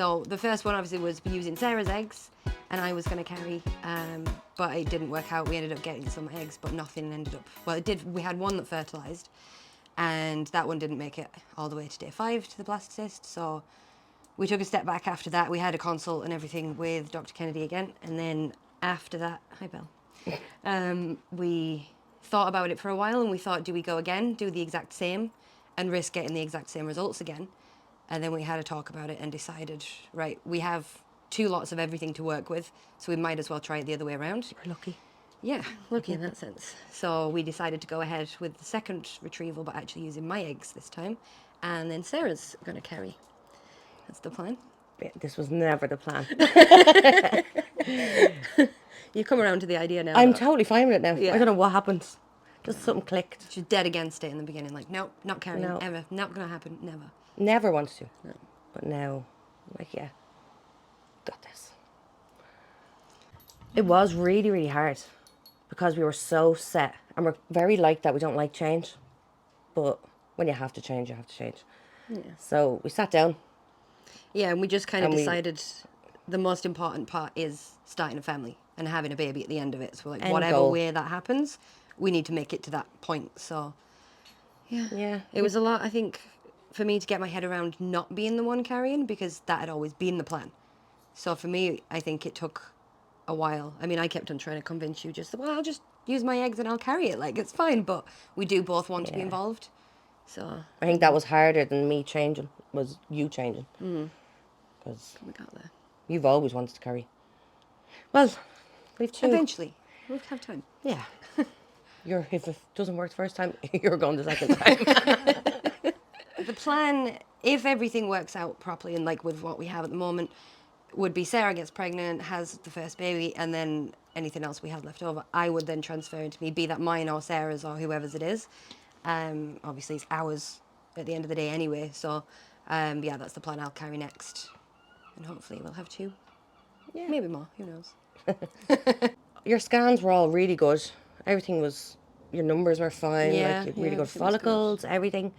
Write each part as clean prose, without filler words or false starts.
So the first one obviously was using Sarah's eggs, and I was going to carry, but it didn't work out. We ended up getting some eggs, but nothing ended up, well it did, we had one that fertilised, and that one didn't make it all the way to day 5 to the blastocyst, so we took a step back after that. We had a consult and everything with Dr. Kennedy again, and then after that, hi Belle, we thought about it for a while, and we thought, do we go again, do the exact same, and risk getting the exact same results again? And then we had a talk about it and decided, right, we have 2 lots of everything to work with, so we might as well try it the other way around. We're lucky. Yeah, lucky in that sense. So we decided to go ahead with the second retrieval, but actually using my eggs this time. And then Sarah's going to carry. That's the plan. Yeah, this was never the plan. You come around to the idea now. I'm though. totally fine with it now. Yeah. I don't know what happened. Just something clicked. She's dead against it in the beginning. Like, nope, not carrying, No. ever. Not going to happen, never. Never wanted to. No. But now, like, yeah, got this. It was really, really hard because we were so set. And we're very like that. We don't like change. But when you have to change, you have to change. Yeah. So we sat down. Yeah, and we just kind of And we- decided the most important part is starting a family and having a baby at the end of it. So, like, End whatever goal. way that happens, we need to make it to that point. So, yeah. Yeah. It was a lot, I think, for me to get my head around not being the one carrying, because that had always been the plan. So for me, I think it took a while. I mean, I kept on trying to convince you, just, well, I'll just use my eggs and I'll carry it. Like, it's fine. But we do both want to be Yeah. involved. So I think that was harder than me changing, was you changing. Because we got there. you've always wanted to carry. Well, we've 2. Eventually. We'll have time. Yeah. If it doesn't work the first time, you're going the second time. The plan, if everything works out properly and like with what we have at the moment, would be Sarah gets pregnant, has the first baby, and then anything else we have left over, I would then transfer into me, be that mine or Sarah's or whoever's it is. Obviously, it's ours at the end of the day anyway. So, yeah, that's the plan. I'll carry next, and hopefully we'll have 2, Yeah. maybe more. Who knows? Your scans were all really good. Everything was, your numbers were fine. Yeah, like, you had yeah, really good everything was good. follicles, everything.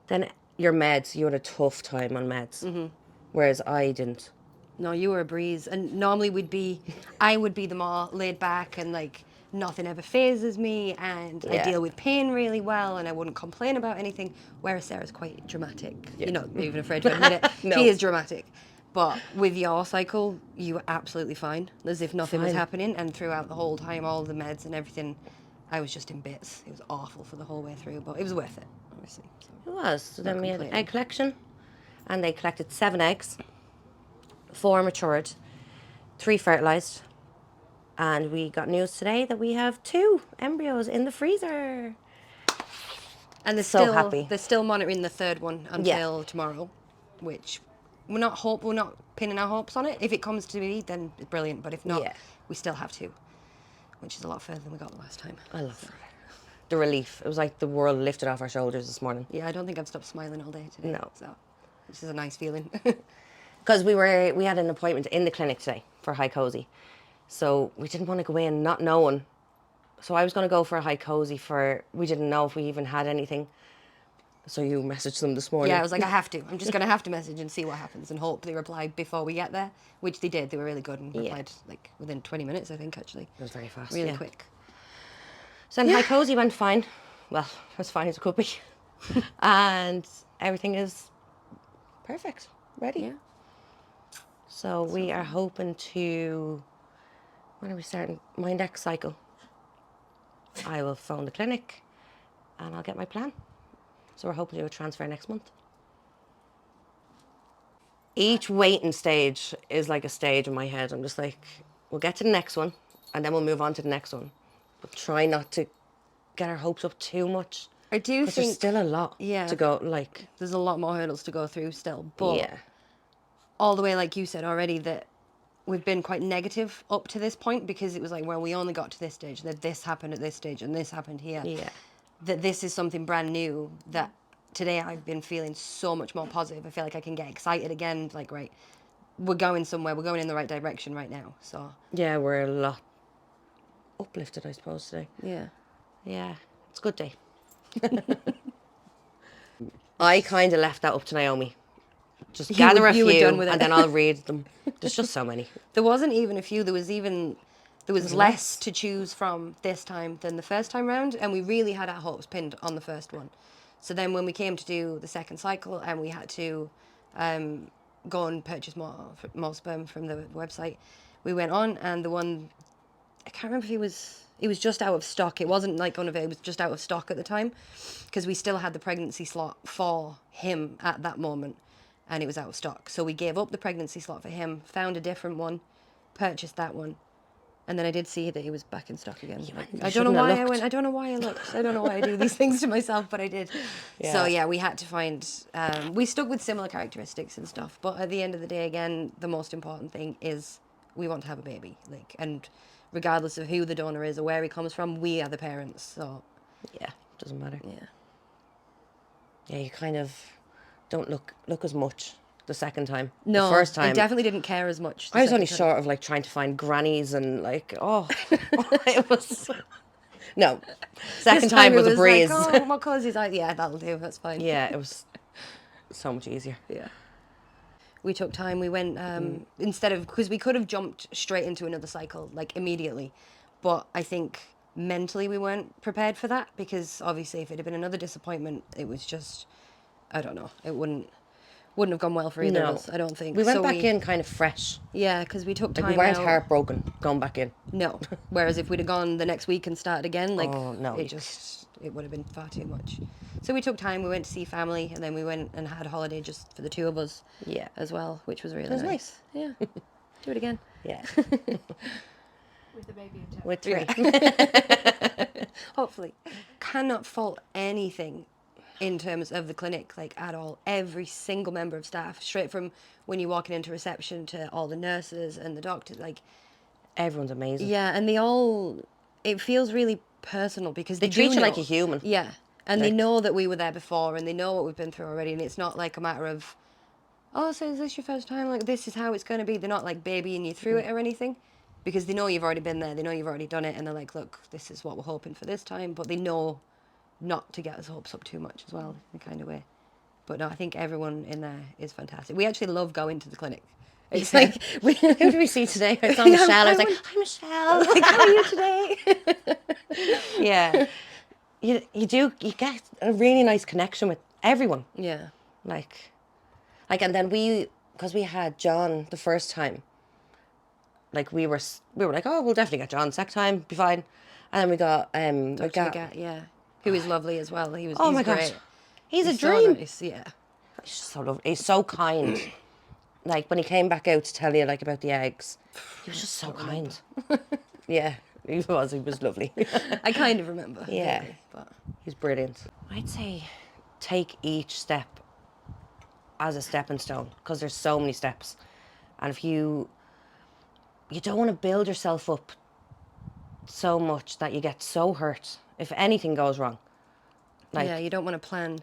Then your meds, you had a tough time on meds. Whereas I didn't. No, you were a breeze, and normally I would be the more laid back and like nothing ever phases me, and I Yeah. deal with pain really well, and I wouldn't complain about anything. Whereas Sarah's quite dramatic. Yeah. You're not even afraid to admit it. No. She is dramatic. But with your cycle, you were absolutely fine, as if nothing was Fine. happening. And throughout the whole time, all the meds and everything, I was just in bits. It was awful for the whole way through, but it was worth it, obviously. So. It was. So then we had an complaining. egg collection, and they collected 7 eggs, 4 matured, 3 fertilized, and we got news today that we have 2 embryos in the freezer. And they're So still happy. They're still monitoring the third one until tomorrow, which we're not pinning our hopes on it. If it comes to me, then it's brilliant. But if not, Yeah. we still have 2, which is a lot further than we got the last time. I love it. The relief. It was like the world lifted off our shoulders this morning. Yeah, I don't think I've stopped smiling all day today. No. So, which is a nice feeling. Because we had an appointment in the clinic today for high cozy. So we didn't want to go in not knowing. So I was going to go for a high cozy we didn't know if we even had anything. So you messaged them this morning. Yeah, I was like, I have to. I'm just going to have to message and see what happens and hope they reply before we get there, which they did. They were really good and replied like within 20 minutes, I think, actually. It was very fast. Really yeah. quick. So then high cozy went fine. Well, as fine as it could be. And everything is perfect. Ready. Yeah. So we are hoping to, when are we starting? My next cycle. I will phone the clinic and I'll get my plan. So we're hoping to do a transfer next month. Each waiting stage is like a stage in my head. I'm just like, we'll get to the next one and then we'll move on to the next one. But try not to get our hopes up too much. I do Because there's think still a lot to go, like. there's a lot more hurdles to go through still. But Yeah. all the way, like you said already, that we've been quite negative up to this point, because it was like, well, we only got to this stage, that this happened at this stage and this happened here. Yeah. That this is something brand new, that today I've been feeling so much more positive. I feel like I can get excited again. Like, right, we're going somewhere. We're going in the right direction right now. So, Yeah, we're a lot uplifted, I suppose, today. yeah. Yeah, it's a good day. I kind of left that up to Naomi just gather a you were few done with it. and then I'll read them. There's just so many. There wasn't even a few. There was less less. to choose from this time than the first time round, and we really had our hopes pinned on the first one. So then when we came to do the second cycle and we had to go and purchase more sperm from the website, we went on, and the one, I can't remember if it was just out of stock. It wasn't like unavailable, it was just out of stock at the time, because we still had the pregnancy slot for him at that moment, and it was out of stock. So we gave up the pregnancy slot for him, found a different one, purchased that one, and then I did see that he was back in stock again. I don't know why I went. I don't know why I looked. I don't know why I do these things to myself, but I did. Yeah. So yeah, we had to find. We stuck with similar characteristics and stuff, but at the end of the day, again, the most important thing is we want to have a baby. Like, and regardless of who the donor is or where he comes from, we are the parents. So Yeah, doesn't matter. yeah. Yeah, you kind of don't look as much the second time. No, the first time I definitely didn't care as much. the I was second only time. short of like trying to find grannies and like, oh, it was. No, second This time was it a breeze. Like, oh, what colours is that? Yeah, that'll do. That's fine. Yeah, it was so much easier. Yeah. We took time. We went instead of, because we could have jumped straight into another cycle like immediately, but I think mentally we weren't prepared for that, because obviously if it had been another disappointment, it was just, I don't know, it wouldn't have gone well for either of us. I don't think. We went So back in kind of fresh. Yeah, because we took time Like we weren't out. heartbroken going back in. No. Whereas if we'd have gone the next week and started again, like, Oh, no. it would have been far too much. So we took time, we went to see family, and then we went and had a holiday just for the two of us. Yeah. As well, which was really was nice. Yeah. Do it again. Yeah. With the baby in tow. With 3. Hopefully. Cannot fault anything in terms of the clinic, like, at all. Every single member of staff, straight from when you're walking into reception to all the nurses and the doctors, like, Everyone's amazing. yeah, and it feels really personal, because They do treat you like know- a human. Yeah, and they Like- know that we were there before, and they know what we've been through already, and it's not like a matter of, oh, so is this your first time? Like, this is how it's going to be. They're not like babying you through it or anything, because they know you've already been there. They know you've already done it, and they're like, look, this is what we're hoping for this time, but they know not to get us hopes up too much as well, in a kind of way. But no, I think everyone in there is fantastic. We actually love going to the clinic. It's like, Who did we see today? I saw Michelle. I was like, hi, Michelle. like, how are you today? Yeah. You get a really nice connection with everyone. Yeah. Like, and then because we had John the first time, like we were like, oh, we'll definitely get John second time, be fine. And then we got Gat, yeah. Who is lovely as well. He's my great. gosh, he's a so dream. nice, yeah. He's just so lovely. He's so kind. Like when he came back out to tell you like about the eggs, he was just so kind. Yeah, he was lovely. I kind of remember. Yeah. vaguely, but He's brilliant. I'd say take each step as a stepping stone, because there's so many steps, and if you don't want to build yourself up so much that you get so hurt if anything goes wrong. Like, yeah, you don't want to plan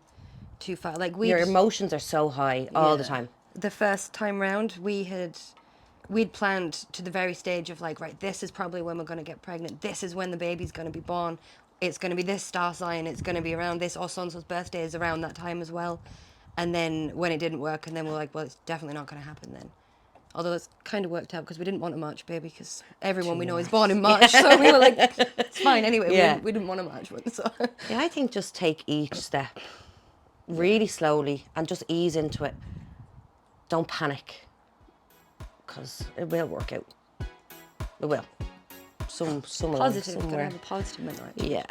too far. Like your emotions are so high all the Yeah. time. The first time round, we'd planned to the very stage of like, right, this is probably when we're going to get pregnant. This is when the baby's going to be born. It's going to be this star sign. It's going to be around this. Or so-and-so's birthday is around that time as well. And then when it didn't work, and then we're like, well, it's definitely not going to happen then. Although it's kind of worked out, because we didn't want a March baby, because everyone we know is born in March. So we were like, it's fine anyway. Yeah. We didn't want a March one. So Yeah, I think just take each step really slowly and just ease into it. Don't panic, because it will work out. It will. Somewhere. positive. Gotta have a positive mentality. Yeah.